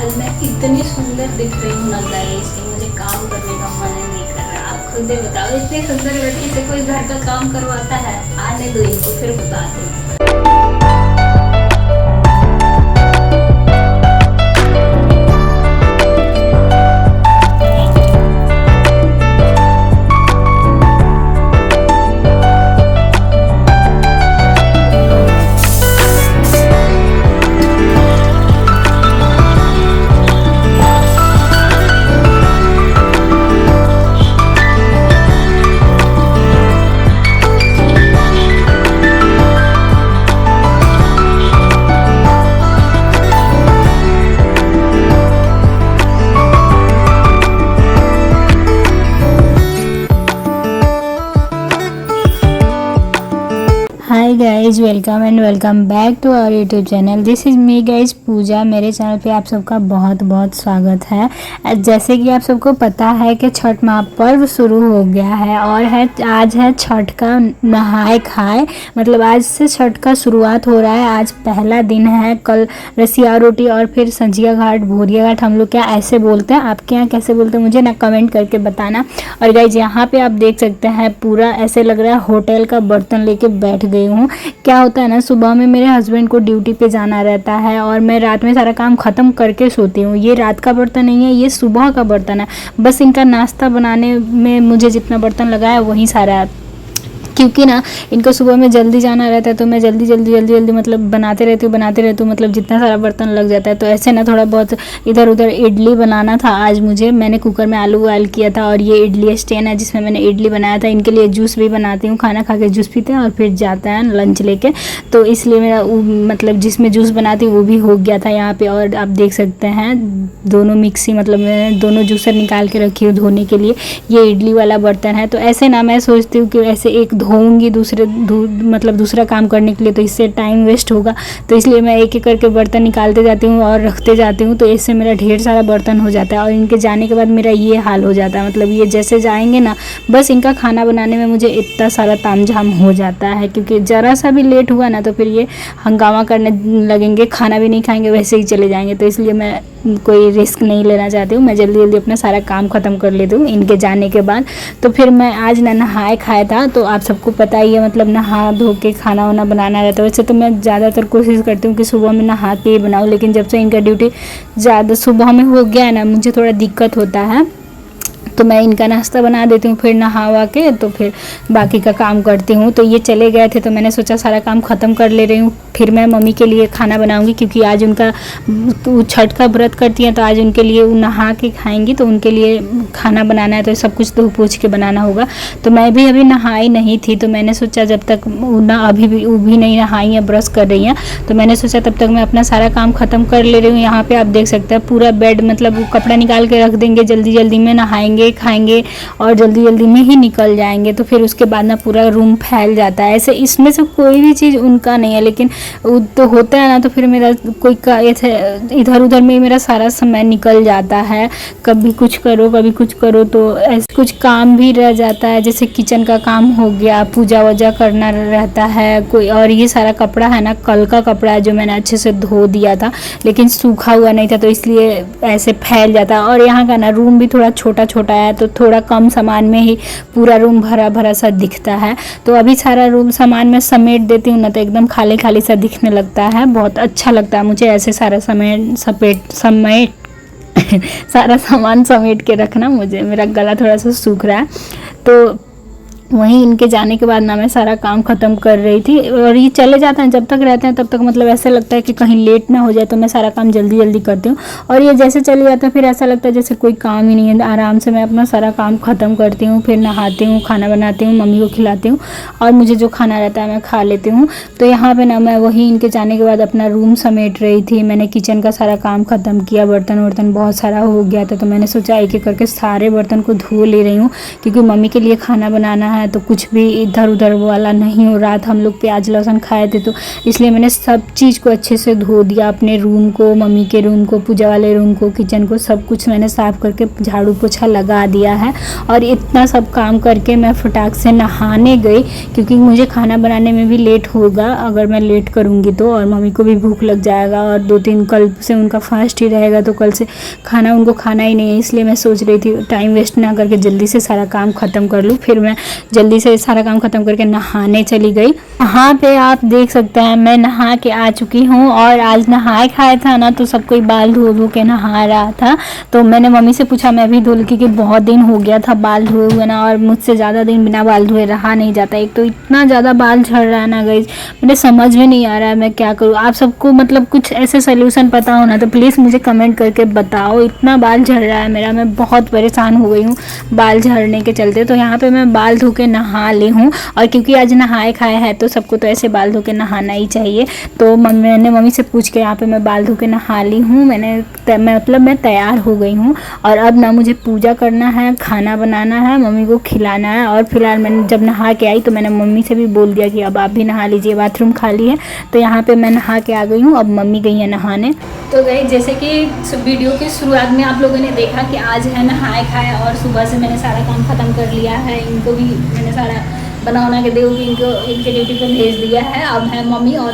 आज मैं इतनी सुंदर दिख रही हूँ ना गाइस कि मुझे काम करने का मन ही नहीं कर रहा। आप खुद ही बताओ, इतनी सुंदर लड़की से कोई घर का काम करवाता है? आने दो इनको, फिर बताते हैं। Hi guys, welcome and welcome back to our YouTube channel. This is me guys Pooja. मेरे चैनल पे आप सबका बहुत बहुत स्वागत है। जैसे कि आप सबको पता है कि छठ महापर्व शुरू हो गया है और आज है छठ का नहाए खाए, मतलब आज से छठ का शुरुआत हो रहा है। आज पहला दिन है, कल रसिया रोटी और फिर संजिया घाट भोरिया घाट हम लोग क्या ऐसे बोलते हैं, आपके यहाँ कैसे बोलते हैं मुझे ना कमेंट करके बताना। और गाइज यहाँ पे आप देख सकते हैं पूरा ऐसे लग रहा है होटल का बर्तन लेके बैठ गई हूँ। क्या होता है ना, सुबह में मेरे हस्बैंड को ड्यूटी पे जाना रहता है और मैं रात में सारा काम ख़त्म करके सोती हूँ। ये रात का बर्तन नहीं है, ये सुबह का बर्तन है। बस इनका नाश्ता बनाने में मुझे जितना बर्तन लगा है वही सारा है, क्योंकि ना इनको सुबह में जल्दी जाना रहता है तो मैं जल्दी मतलब बनाते रहती हूँ, मतलब जितना सारा बर्तन लग जाता है। तो ऐसे ना थोड़ा बहुत इधर उधर इडली बनाना था आज मुझे। मैंने कुकर में आलू बॉयल किया था और ये इडली स्टैंड है जिसमें मैंने इडली बनाया था। इनके लिए जूस भी बनाती हूँ, खाना खा के जूस पीते हैं और फिर जाता है लंच लेके, तो इसलिए मेरा मतलब जिसमें जूस बनाती हूँ वो भी हो गया था यहाँ पर। और आप देख सकते हैं दोनों मिक्सी, मतलब मैंने दोनों जूसर निकाल के रखी हूँ धोने के लिए। ये इडली वाला बर्तन है, तो ऐसे ना मैं सोचती हूँ कि ऐसे एक धोऊंगी मतलब दूसरा काम करने के लिए, तो इससे टाइम वेस्ट होगा। तो इसलिए मैं एक एक करके बर्तन निकालते जाती हूँ और रखते जाती हूँ, तो इससे मेरा ढेर सारा बर्तन हो जाता है। और इनके जाने के बाद मेरा ये हाल हो जाता है, मतलब ये जैसे जाएंगे ना, बस इनका खाना बनाने में मुझे इतना सारा तामझाम हो जाता है, क्योंकि ज़रा सा भी लेट हुआ ना तो फिर ये हंगामा करने लगेंगे, खाना भी नहीं खाएंगे, वैसे ही चले जाएंगे। तो इसलिए मैं कोई रिस्क नहीं लेना चाहती हूँ, मैं जल्दी अपना सारा काम ख़त्म कर लेती हूँ इनके जाने के बाद। तो फिर मैं आज नहाए खाया था, तो आप सबको पता ही है, मतलब नहा धो के खाना वाना बनाना रहता है। वैसे तो मैं ज़्यादातर कोशिश करती हूँ कि सुबह में नहा के ही बनाऊँ, लेकिन जब से इनका ड्यूटी ज़्यादा सुबह में हो गया है ना, मुझे थोड़ा दिक्कत होता है, तो मैं इनका नाश्ता बना देती हूँ, फिर नहावा के तो फिर बाकी का काम करती हूँ। तो ये चले गए थे तो मैंने सोचा सारा काम ख़त्म कर ले रही हूँ, फिर मैं मम्मी के लिए खाना बनाऊँगी, क्योंकि आज उनका छठ का व्रत करती हैं तो आज उनके लिए नहा के खाएंगी, तो उनके लिए खाना बनाना है, तो सब कुछ धो पूछ के बनाना होगा। तो मैं भी अभी नहाई नहीं थी, तो मैंने सोचा जब तक अभी भी वो भी नहीं नहाई हैं, ब्रश कर रही हैं, तो मैंने सोचा तब तक मैं अपना सारा काम ख़त्म कर ले रही हूँ। यहाँ पर आप देख सकते हैं पूरा बेड, मतलब वो कपड़ा निकाल के रख देंगे, जल्दी में नहाएंगे खाएंगे और जल्दी में ही निकल जाएंगे, तो फिर उसके बाद ना पूरा रूम फैल जाता है। ऐसे इसमें से कोई भी चीज़ उनका नहीं है, लेकिन तो होता है ना, तो फिर मेरा कोई इधर उधर में मेरा सारा समय निकल जाता है, कभी कुछ करो तो ऐसे कुछ काम भी रह जाता है। जैसे किचन का काम हो गया, पूजा वूजा करना रहता है कोई, और ये सारा कपड़ा है ना कल का कपड़ा है जो मैंने अच्छे से धो दिया था, लेकिन सूखा हुआ नहीं था, तो इसलिए ऐसे फैल जाता है। और यहाँ का ना रूम भी थोड़ा छोटा है, तो थोड़ा कम सामान में ही पूरा रूम भरा सा दिखता है। तो अभी सारा रूम सामान में समेट देती हूँ ना, तो एकदम खाली सा दिखने लगता है, बहुत अच्छा लगता है मुझे ऐसे सारा समेट सारा सामान समेट के रखना। मेरा गला थोड़ा सा सूख रहा है, तो वहीं इनके जाने के बाद ना मैं सारा काम ख़त्म कर रही थी। और ये चले जाते हैं, जब तक रहते हैं तब तक मतलब ऐसा लगता है कि कहीं लेट ना हो जाए, तो मैं सारा काम जल्दी करती हूँ। और ये जैसे चले जाते हैं फिर ऐसा लगता है जैसे कोई काम ही नहीं है, आराम से मैं अपना सारा काम ख़त्म करती हूँ, फिर नहाती हूँ, खाना बनाती हूँ, मम्मी को खिलाती हूँ और मुझे जो खाना रहता है मैं खा लेती हूँ। तो यहाँ पर ना मैं वही इनके जाने के बाद अपना रूम समेट रही थी। मैंने किचन का सारा काम ख़त्म किया, बर्तन बहुत सारा हो गया था, तो मैंने सोचा एक एक करके सारे बर्तन को धो ले रही हूँ, क्योंकि मम्मी के लिए खाना बनाना है, है तो कुछ भी इधर उधर वाला नहीं हो रहा था। हम लोग प्याज लहसुन खाए थे तो इसलिए मैंने सब चीज़ को अच्छे से धो दिया, अपने रूम को, मम्मी के रूम को, पूजा वाले रूम को, किचन को, सब कुछ मैंने साफ़ करके झाड़ू पोछा लगा दिया है। और इतना सब काम करके मैं फटाक से नहाने गई क्योंकि मुझे खाना बनाने में भी लेट होगा अगर मैं लेट करूँगी तो, और मम्मी को भी भूख लग जाएगा और 2-3 कल से उनका फास्ट ही रहेगा तो कल से खाना उनको खाना ही नहीं है। इसलिए मैं सोच रही थी टाइम वेस्ट ना करके जल्दी से सारा काम ख़त्म कर लूँ। फिर मैं जल्दी से सारा काम ख़त्म करके नहाने चली गई। यहाँ पे आप देख सकते हैं मैं नहा के आ चुकी हूँ और आज नहाए खाया था ना तो सब कोई बाल धो धो के नहा रहा था। तो मैंने मम्मी से पूछा मैं भी धो लूँ क्योंकि बहुत दिन हो गया था बाल धोए हुए ना, और मुझसे ज़्यादा दिन बिना बाल धोए रहा नहीं जाता। एक तो इतना ज़्यादा बाल झड़ रहा है ना गाइस, मुझे समझ में नहीं आ रहा है मैं क्या करूँ। आप सबको मतलब कुछ ऐसे सोल्यूशन पता हो ना तो प्लीज़ मुझे कमेंट करके बताओ। इतना बाल झड़ रहा है मेरा, मैं बहुत परेशान हो गई हूँ बाल झड़ने के चलते। तो यहाँ पे मैं बाल धो के नहा ली हूँ, और क्योंकि आज नहाए खाए हैं तो सबको तो ऐसे बाल धो के नहाना ही चाहिए। तो मैंने मम्मी से पूछ के यहाँ पे मैं बाल धो के नहा ली हूँ। मैं तैयार हो गई हूँ और अब ना मुझे पूजा करना है, खाना बनाना है, मम्मी को खिलाना है। और फिलहाल मैंने जब नहा के आई तो मैंने मम्मी से भी बोल दिया कि अब आप भी नहा लीजिए, बाथरूम खाली है। तो यहाँ पे मैं नहा के आ गई हूँ, अब मम्मी गई है नहाने। तो गई जैसे कि वीडियो की शुरुआत में आप लोगों ने देखा कि आज है नहाए खाए और सुबह से मैंने सारा काम ख़त्म कर लिया है। इनको भी मैंने सारा बना के देऊँगी, इनके ड्यूटी पे भेज दिया है। अब है मम्मी और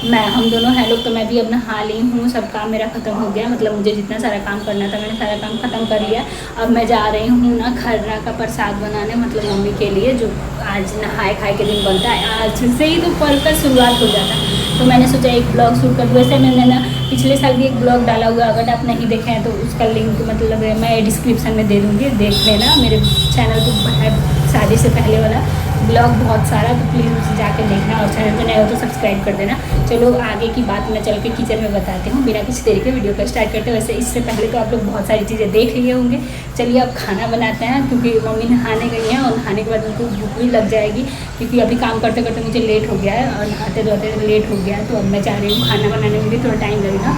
मैं हम दोनों हैं लोग। तो मैं भी अब नहा ली हूँ, सब काम मेरा ख़त्म हो गया। मतलब मुझे जितना सारा काम करना था मैंने सारा काम ख़त्म कर लिया। अब मैं जा रही हूँ ना खरना का प्रसाद बनाने, मतलब मम्मी के लिए, जो आज नहाए खाए के दिन बनता है। आज से ही तो पर्व का शुरुआत हो जाता है। तो मैंने सोचा एक ब्लॉग शूट कर दूँ। वैसे मैंने ना पिछले साल भी एक ब्लॉग डाला हुआ, अगर आप नहीं देखे हैं तो उसका लिंक मतलब मैं डिस्क्रिप्शन में दे दूँगी, देख लेना। मेरे चैनल पर है शादी से पहले वाला ब्लॉग बहुत सारा, तो प्लीज़ उसे जाके देखना, और चैनल पर नए हो तो सब्सक्राइब कर देना। चलो आगे की बात मैं चल के किचन में बताती हूँ बिना किसी देरी के वीडियो को स्टार्ट करते हैं। वैसे इससे पहले तो आप लोग बहुत सारी चीज़ें देख लिए होंगे। चलिए अब खाना बनाते हैं, क्योंकि मम्मी नहाने गई हैं और नहाने के बाद उनको भूख भी लग जाएगी, क्योंकि अभी काम करते करते मुझे लेट हो गया है और नहाते धोते लेट हो गया है। तो अब मैं चाह रही हूँ खाना बनाने में भी थोड़ा टाइम लगेगा।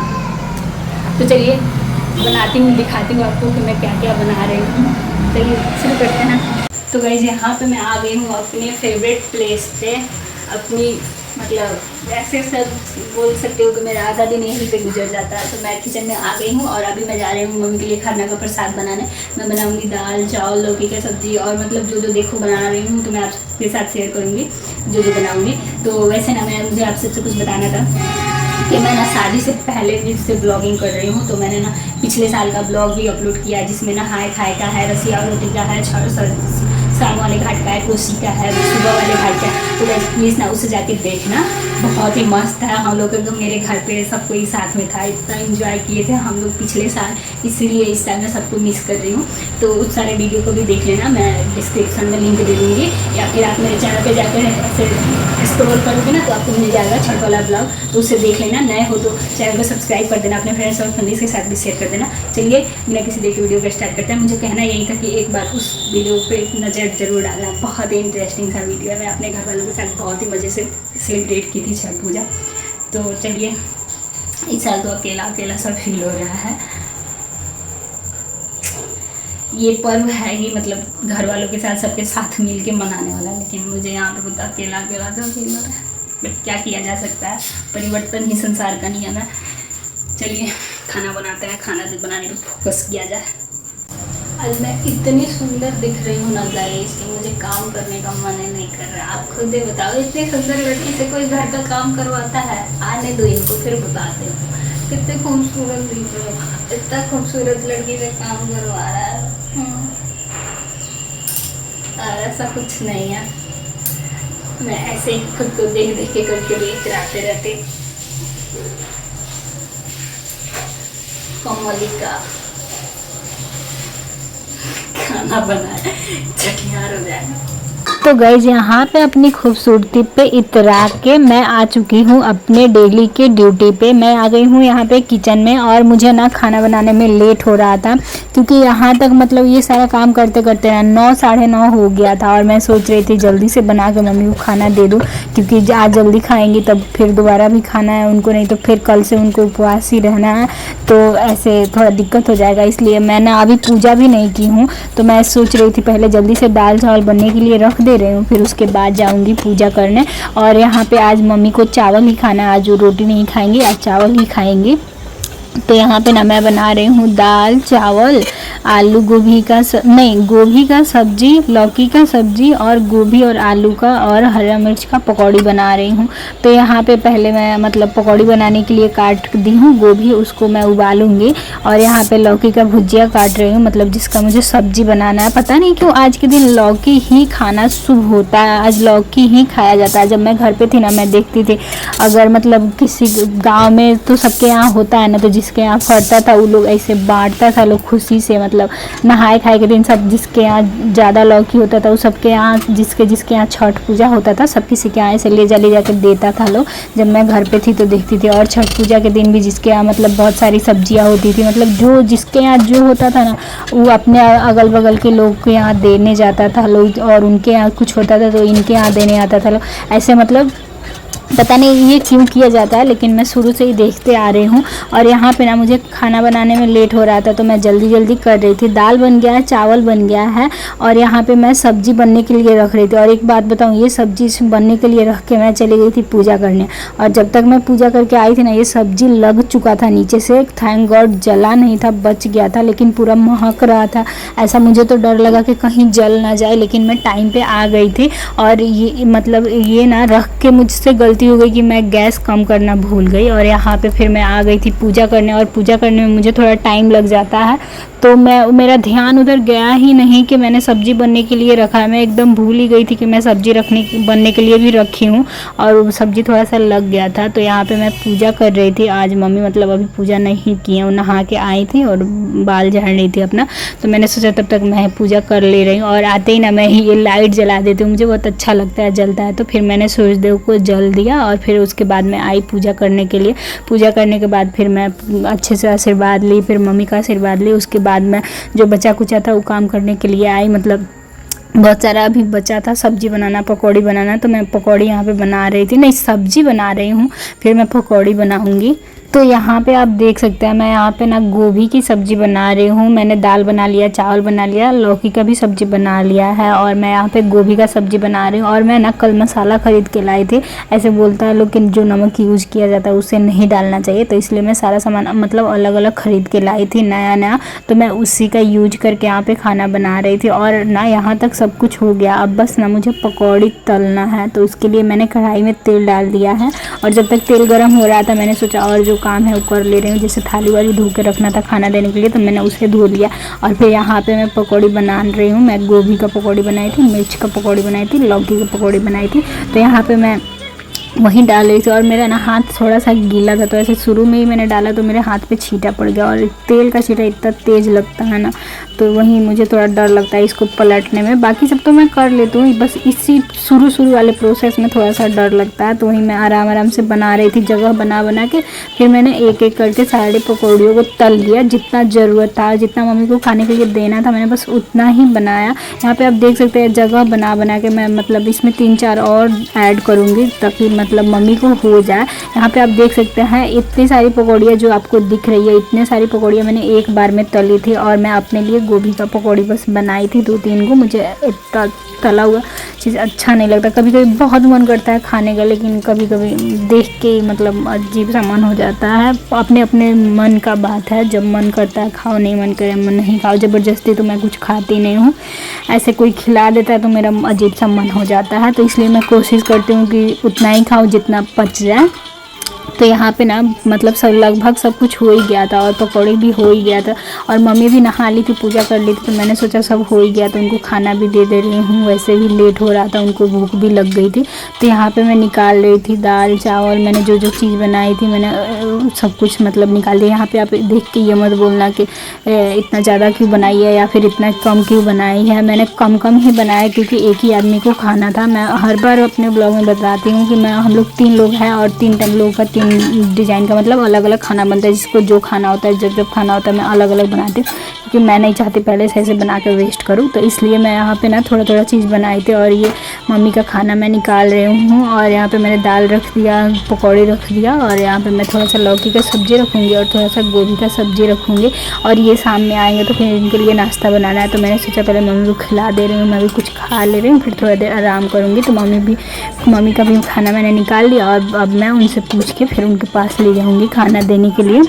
तो चलिए बनाती हूँ, दिखाती हूँ आपको कि मैं क्या क्या बना रही हूँ। चलिए शुरू करते हैं। तो गाइस यहाँ पे मैं आ गई हूँ अपने फेवरेट प्लेस पे, अपनी मतलब ऐसे सब बोल सकते हो कि मेरा आधा दिन यहीं पे गुजर जाता है। तो मैं किचन में आ गई हूँ और अभी मैं जा रही हूँ मम्मी के लिए खरना का प्रसाद बनाने। मैं बनाऊँगी दाल चावल लौकी की सब्ज़ी, और मतलब जो देखो बना रही हूँ तो मैं आपके साथ शेयर करूँगी जो बनाऊँगी। तो वैसे ना मुझे आपसे कुछ बताना था कि मैं ना शादी से पहले भी से ब्लॉगिंग कर रही हूँ। तो मैंने ना पिछले साल का ब्लॉग भी अपलोड किया, जिसमें नहाए खाए का है, रसिया रोटी का है, शाम वाले घाट का है, कोसी का है, सुबह वाले घाट का है। तो प्लीज़ ना उसे जाके देखना, बहुत ही मस्त है। हम लोग एकदम मेरे घर पे सब कोई साथ में था, इतना एंजॉय किए थे हम लोग पिछले साल, इसलिए इस साल मैं सबको मिस कर रही हूँ। तो उस सारे वीडियो को भी देख लेना, मैं डिस्क्रिप्शन में लिंक दे दूँगी, या फिर आप मेरे चैनल पर जाकर ऐसे स्क्रॉल करोगे ना तो आपको मिल जाएगा छठ वाला ब्लॉग, तो उसे देख लेना। नए हो तो चैनल को सब्सक्राइब कर देना, अपने फ्रेंड्स और फैमिलीज के साथ भी शेयर कर देना। चलिए बिना किसी देर के वीडियो को स्टार्ट करते हैं। मुझे कहना यही था कि एक बार उस वीडियो पे नज़र जरूर डालना, बहुत ही इंटरेस्टिंग सा वीडियो है। मैं अपने घर वालों के साथ बहुत ही मज़े से सेलिब्रेट की थी छठ पूजा। तो चलिए इस साल तो अकेला अकेला सब फील हो रहा है। ये पर्व है ही मतलब घर वालों के साथ सबके साथ मिल के मनाने वाला, लेकिन मुझे यहाँ पे बहुत अकेला अकेला तो फील हो रहा है। बट क्या किया जा सकता है, परिवर्तन ही संसार का नियम है। चलिए खाना बनाते हैं, खाना बनाने पर फोकस किया जाए। आज मैं इतनी सुंदर दिख रही हूँ ना गाइस कि मुझे काम करने का मन ही नहीं कर रहा। आप खुद ही बताओ, इतनी सुंदर लड़की से कोई घर का काम करवाता है? आने दो इनको फिर बताते हो कितने खूबसूरत दिख रहे हो। इतना खूबसूरत लड़की से काम करवा रहा है। ऐसा कुछ नहीं है, मैं ऐसे ही खुद को देख देख के करके भी इतराते रहते। कमलिका खाना बनाए चटियार हो जाएगा। तो गाइस यहाँ पे अपनी खूबसूरती पे इतरा के मैं आ चुकी हूँ अपने डेली के ड्यूटी पे। मैं आ गई हूँ यहाँ पे किचन में, और मुझे ना खाना बनाने में लेट हो रहा था, क्योंकि यहाँ तक मतलब ये सारा काम करते करते ना 9 साढ़े 9 हो गया था। और मैं सोच रही थी जल्दी से बना के मम्मी को खाना दे दूँ, क्योंकि आज जल्दी खाएंगी तब फिर दोबारा भी खाना है उनको, नहीं तो फिर कल से उनको उपवास ही रहना है, तो ऐसे थोड़ा दिक्कत हो जाएगा। इसलिए मैं ना अभी पूजा भी नहीं की हूँ, तो मैं सोच रही थी पहले जल्दी से दाल चावल बनने के लिए रख दे रही हूँ, फिर उसके बाद जाऊँगी पूजा करने। और यहाँ पे आज मम्मी को चावल ही खाना है, आज वो रोटी नहीं खाएंगी, आज चावल ही खाएंगी। तो यहाँ पे ना मैं बना रही हूँ दाल चावल, आलू गोभी का गोभी का सब्जी, लौकी का सब्जी और गोभी और आलू का और हरा मिर्च का पकौड़ी बना रही हूँ। तो यहाँ पे पहले मैं मतलब पकौड़ी बनाने के लिए काट दी हूँ गोभी, उसको मैं उबालूंगी। और यहाँ पे लौकी का भुजिया काट रही हूँ, मतलब जिसका मुझे सब्जी बनाना है। पता नहीं क्यों आज के दिन लौकी ही खाना शुभ होता है, आज लौकी ही खाया जाता है। जब मैं घर पे थी ना, मैं देखती थी अगर मतलब किसी गाँव में तो सबके यहाँ होता है ना, तो जिसके यहाँ फरता था वो लोग ऐसे बांटता था लोग खुशी से, मतलब नहाए खाए के दिन सब जिसके यहाँ ज़्यादा लौकी होता था वो सबके यहाँ, जिसके यहाँ छठ पूजा होता था सब किसी के यहाँ ऐसे ले जाकर देता था लोग। जब मैं घर पे थी तो देखती थी। और छठ पूजा के दिन भी जिसके यहाँ मतलब बहुत सारी सब्जियाँ होती थी, मतलब जो जिसके यहाँ जो होता था ना वो अपने अगल बगल के लोग के यहाँ देने जाता था लोग, और उनके यहाँ कुछ होता था तो इनके यहाँ देने आता था लोग, ऐसे मतलब पता नहीं ये क्यों किया जाता है, लेकिन मैं शुरू से ही देखते आ रही हूँ। और यहाँ पे ना मुझे खाना बनाने में लेट हो रहा था तो मैं जल्दी जल्दी कर रही थी। दाल बन गया है, चावल बन गया है और यहाँ पे मैं सब्जी बनने के लिए रख रही थी। और एक बात बताऊँ, ये सब्जी बनने के लिए रख के मैं चली गई थी पूजा करने, और जब तक मैं पूजा करके आई थी ना ये सब्जी लग चुका था नीचे से। थैंक गॉड जला नहीं था, बच गया था, लेकिन पूरा महक रहा था। ऐसा मुझे तो डर लगा कि कहीं जल ना जाए, लेकिन मैं टाइम पे आ गई थी। और ये मतलब ये ना रख के मुझसे गलती हो गई कि मैं गैस कम करना भूल गई। और यहाँ पे फिर मैं आ गई थी पूजा करने, और पूजा करने में मुझे थोड़ा टाइम लग जाता है तो मेरा ध्यान उधर गया ही नहीं कि मैंने सब्जी बनने के लिए रखा है। मैं एकदम भूल ही गई थी कि मैं सब्जी बनने के लिए भी रखी हूँ, और सब्जी थोड़ा सा लग गया था। तो यहाँ पे मैं पूजा कर रही थी। आज मम्मी मतलब अभी पूजा नहीं की है, वो नहा के आई थी और बाल झाड़ रही थी अपना, तो मैंने सोचा तब तक मैं पूजा कर ले रही हूँ। और आते ही ना मैं ये लाइट जला देती हूँ, मुझे बहुत अच्छा लगता है जलता है। तो फिर मैंने सूर्यदेव को जल दिया और फिर उसके बाद मैं आई पूजा करने के लिए। पूजा करने के बाद फिर मैं अच्छे से आशीर्वाद ली, फिर मम्मी का आशीर्वाद ली। उसके बाद मैं जो बचा कुचा था वो काम करने के लिए आई, मतलब बहुत सारा अभी बचा था सब्जी बनाना, पकौड़ी बनाना, तो मैं पकौड़ी यहाँ पे बना रही थी, नहीं सब्जी बना रही हूँ, फिर मैं पकौड़ी बनाऊँगी। तो यहाँ पे आप देख सकते हैं मैं यहाँ पे ना गोभी की सब्ज़ी बना रही हूँ। मैंने दाल बना लिया, चावल बना लिया, लौकी का भी सब्ज़ी बना लिया है, और मैं यहाँ पे गोभी का सब्ज़ी बना रही हूँ। और मैं ना कल मसाला ख़रीद के लाई थी। ऐसे बोलता है लोग कि जो नमक यूज़ किया जाता है उसे नहीं डालना चाहिए, तो इसलिए मैं सारा सामान मतलब अलग अलग ख़रीद के लाई थी नया नया, तो मैं उसी का यूज करके यहाँ पर खाना बना रही थी। और ना यहाँ तक सब कुछ हो गया, अब बस ना मुझे पकौड़ी तलना है, तो उसके लिए मैंने कढ़ाई में तेल डाल दिया है। और जब तक तेल गर्म हो रहा था मैंने सोचा और जो काम है वो कर ले रही हूँ। जैसे थाली वाली धो के रखना था खाना देने के लिए, तो मैंने उसे धो लिया। और फिर यहाँ पे मैं पकौड़ी बना रही हूँ। मैं गोभी का पकौड़ी बनाई थी, मिर्च का पकौड़ी बनाई थी, लौकी की पकौड़ी बनाई थी, तो यहाँ पे मैं वहीं डाल रही थी। और मेरा ना हाथ थोड़ा सा गीला था, तो ऐसे शुरू में ही मैंने डाला तो मेरे हाथ पे छींटा पड़ गया, और तेल का छींटा इतना तेज़ लगता है ना, तो वहीं मुझे थोड़ा डर लगता है इसको पलटने में। बाकी सब तो मैं कर लेती हूँ, बस इसी शुरू वाले प्रोसेस में थोड़ा सा डर लगता है। तो वहीं मैं आराम से बना रही थी, जगह बना के फिर मैंने एक एक करके सारे पकौड़ियों को तल लिया। जितना ज़रूरत था, जितना मम्मी को खाने के लिए देना था, मैंने बस उतना ही बनाया। यहाँ पे आप देख सकते हैं जगह बना के मैं मतलब इसमें 3-4 और ऐड करूँगी ताकि मतलब मम्मी को हो जाए। यहाँ पे आप देख सकते हैं इतनी सारी पकौड़ियाँ जो आपको दिख रही है, इतने सारी पकौड़ियाँ मैंने एक बार में तली थी। और मैं अपने लिए गोभी का पकौड़ी बस बनाई थी 2-3 को। मुझे इतना तला हुआ चीज़ अच्छा नहीं लगता, कभी कभी बहुत मन करता है खाने का, लेकिन कभी कभी देख के मतलब अजीब सा मन हो जाता है। अपने अपने मन का बात है, जब मन करता है खाओ, नहीं मन करे मन नहीं खाओ। ज़बरदस्ती तो मैं कुछ खाती नहीं हूँ, ऐसे कोई खिला देता है तो मेरा अजीब सा मन हो जाता है। तो इसलिए मैं कोशिश करती हूँ कि उतना ही खाऊं जितना पच जाए। तो यहाँ पे ना मतलब सब लगभग सब कुछ हो ही गया था, और पकौड़ी भी हो ही गया था, और मम्मी भी नहा ली थी, पूजा कर ली थी, तो मैंने सोचा सब हो ही गया तो उनको खाना भी दे रही हूँ। वैसे भी लेट हो रहा था, उनको भूख भी लग गई थी। तो यहाँ पे मैं निकाल रही थी दाल चावल, मैंने जो जो चीज़ बनाई थी मैंने सब कुछ मतलब निकाल दिया। यहाँ पे आप देख के ये मत बोलना कि इतना ज़्यादा क्यों बनाई है या फिर इतना कम क्यों बनाई है। मैंने कम ही बनाया क्योंकि एक ही आदमी को खाना था। मैं हर बार अपने ब्लॉग में बताती हूँ कि हम लोग 3 लोग हैं, और 3 लोगों का 3 डिज़ाइन का मतलब अलग अलग खाना बनता है। जिसको जो खाना होता है, जब खाना होता है मैं अलग अलग बनाती हूँ। क्योंकि मैं नहीं चाहती पहले से ऐसे बना के वेस्ट करूँ, तो इसलिए मैं यहाँ पे ना थोड़ा थोड़ा चीज़ बनाई थी। और ये मम्मी का खाना मैं निकाल रही हूँ, और यहाँ पे मैंने दाल रख दिया, पकौड़ी रख दिया, और यहाँ पे मैं थोड़ा सा लौकी का सब्ज़ी रखूँगी और थोड़ा सा गोभी का सब्ज़ी रखूँगी। और ये सामने आएंगे तो फिर इनके लिए नाश्ता बनाना है, तो मैंने सोचा पहले मम्मी को खिला दे रही हूँ, मैं भी कुछ खा ले रही हूँ, फिर थोड़ा देर आराम करूँगी। तो मम्मी का भी खाना मैंने निकाल लिया, और अब मैं उनसे पूछ के फिर उनके पास ले जाऊँगी खाना देने के लिए,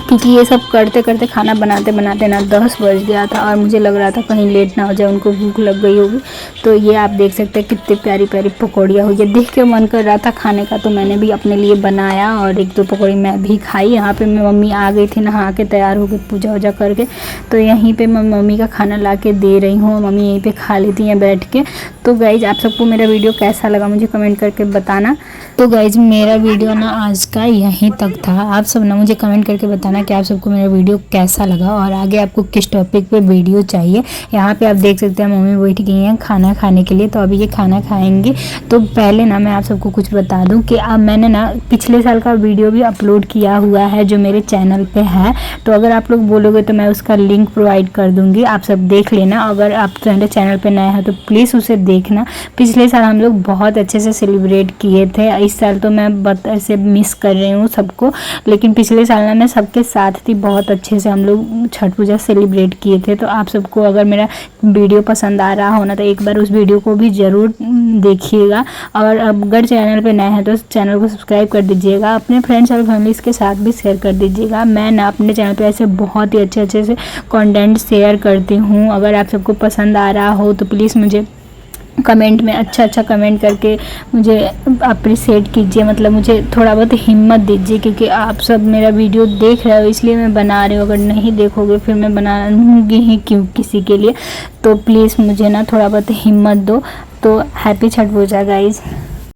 क्योंकि ये सब करते करते खाना बनाते बनाते ना 10 बज गया था, और मुझे लग रहा था कहीं लेट ना हो जाए, उनको भूख लग गई होगी। तो ये आप देख सकते हैं कितनी प्यारी प्यारी पकौड़ियाँ हुई है, देख के मन कर रहा था खाने का, तो मैंने भी अपने लिए बनाया और 1-2 पकौड़ी मैं भी खाई। यहाँ पे मैं मम्मी आ गई थी नहा के तैयार होकर पूजा वूजा करके, तो यहीं पर मैं मम्मी का खाना ला के दे रही हूँ, मम्मी यहीं पर खा लेती हैं बैठ के। तो गाइज़ आप सबको मेरा वीडियो कैसा लगा मुझे कमेंट करके बताना। तो गाइज़ मेरा वीडियो ना आज का यहीं तक था। आप सब ना मुझे कमेंट करके बताना कि आप सबको मेरा वीडियो कैसा लगा और आगे आपको किस टॉपिक पे वीडियो चाहिए। यहाँ पे आप देख सकते हैं मम्मी बैठ गई हैं खाना खाने के लिए, तो अभी ये खाना खाएंगे। तो पहले ना मैं आप सबको कुछ बता दूँ कि अब मैंने ना पिछले साल का वीडियो भी अपलोड किया हुआ है जो मेरे चैनल पे है, तो अगर आप लोग बोलोगे तो मैं उसका लिंक प्रोवाइड कर दूँगी, आप सब देख लेना। अगर आप मेरे चैनल पर नए हैं तो प्लीज़ उसे देखना। पिछले साल हम लोग बहुत अच्छे से सेलिब्रेट किए थे, इस साल तो मैं ऐसे मिस कर रही हूँ सबको, लेकिन पिछले साल ना मैं सबके साथ थी, बहुत अच्छे से हम लोग छठ पूजा सेलिब्रेट किए थे। तो आप सबको अगर मेरा वीडियो पसंद आ रहा हो ना तो एक बार उस वीडियो को भी ज़रूर देखिएगा, और अगर चैनल पे नए हैं तो चैनल को सब्सक्राइब कर दीजिएगा, अपने फ्रेंड्स और फैमिलीज़ के साथ भी शेयर कर दीजिएगा। मैं ना अपने चैनल पे ऐसे बहुत ही अच्छे से कंटेंट शेयर करती हूँ। अगर आप सबको पसंद आ रहा हो तो प्लीज़ मुझे कमेंट में अच्छा कमेंट करके मुझे अप्रिशिएट कीजिए, मतलब मुझे थोड़ा बहुत हिम्मत दीजिए, क्योंकि आप सब मेरा वीडियो देख रहे हो इसलिए मैं बना रही हूँ। अगर नहीं देखोगे फिर मैं बनाऊँगी ही क्यों किसी के लिए, तो प्लीज़ मुझे ना थोड़ा बहुत हिम्मत दो। तो हैप्पी छठ पूजा गाइज़।